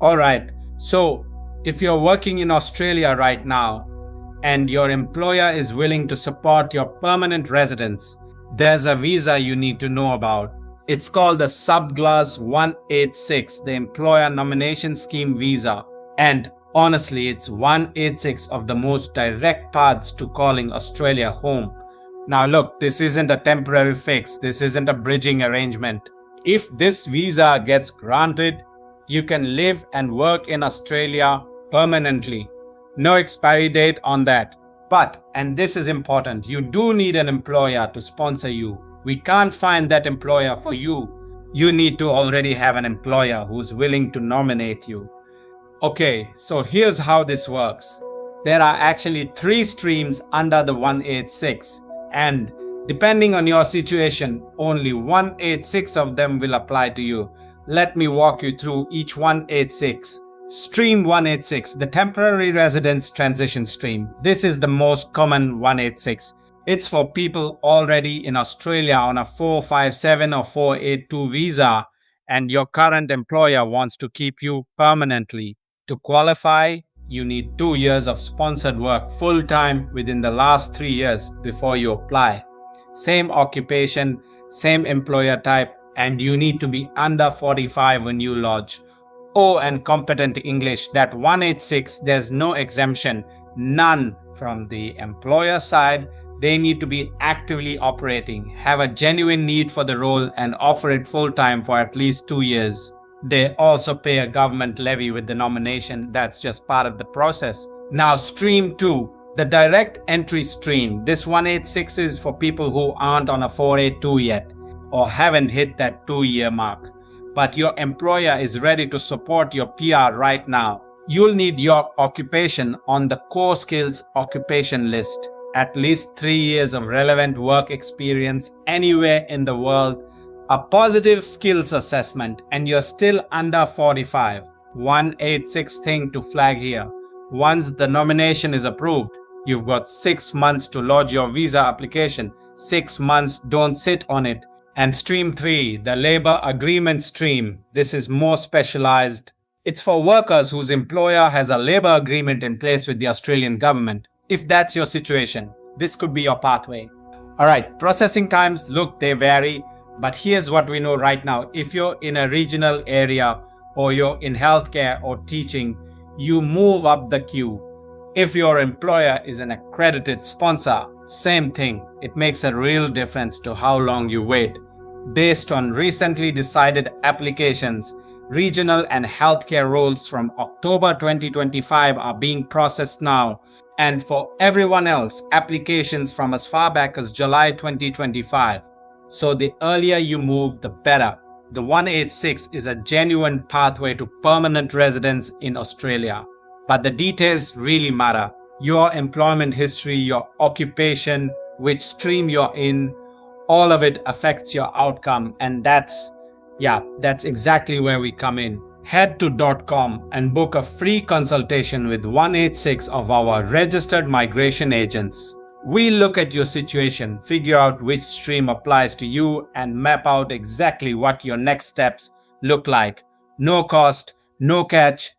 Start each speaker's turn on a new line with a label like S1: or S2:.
S1: All right. So, if you're working in Australia right now and your employer is willing to support your permanent residence, there's a visa you need to know about. It's called the Subclass 186, the Employer Nomination Scheme visa. And honestly, it's 186 of the most direct paths to calling Australia home. Now, look, this isn't a temporary fix, this isn't a bridging arrangement. If this visa gets granted, you can live and work in Australia permanently. No expiry date on that. But, and this is important, you do need an employer to sponsor you. We can't find that employer for you. You need to already have an employer who's willing to nominate you. Okay, so here's how this works. There are actually 3 streams under the 186, and depending on your situation, only 186 of them will apply to you. Let me walk you through each 186. Stream 186, the temporary residence transition stream. This is the most common 186. It's for people already in Australia on a 457 or 482 visa, and your current employer wants to keep you permanently. To qualify, you need 2 years of sponsored work full-time within the last 3 years before you apply. Same occupation, same employer type, and you need to be under 45 when you lodge. Oh, and competent English. That 186, there's no exemption, none from the employer side. They need to be actively operating, have a genuine need for the role, and offer it full-time for at least 2 years. They also pay a government levy with the nomination. That's just part of the process. Now, stream 2, the direct entry stream. This 186 is for people who aren't on a 482 yet or haven't hit that 2-year mark. But your employer is ready to support your PR right now. You'll need your occupation on the core skills occupation list. At least 3 years of relevant work experience anywhere in the world, a positive skills assessment, and you're still under 45. 186 thing to flag here. Once the nomination is approved, you've got 6 months to lodge your visa application. 6 months, don't sit on it. And stream 3, the labor agreement stream. This is more specialized. It's for workers whose employer has a labor agreement in place with the Australian government. If that's your situation, this could be your pathway. Alright, processing times, look, they vary. But here's what we know right now. If you're in a regional area or you're in healthcare or teaching, you move up the queue. If your employer is an accredited sponsor, same thing. It makes a real difference to how long you wait. Based on recently decided applications, regional and healthcare roles from October 2025 are being processed now. And for everyone else, applications from as far back as July 2025. So the earlier you move, the better. The 186 is a genuine pathway to permanent residence in Australia. But the details really matter. Your employment history, your occupation, which stream you're in, all of it affects your outcome. And that's exactly where we come in. Head to .com and book a free consultation with 186 of our registered migration agents. We look at your situation, figure out which stream applies to you, and map out exactly what your next steps look like. No cost, no catch,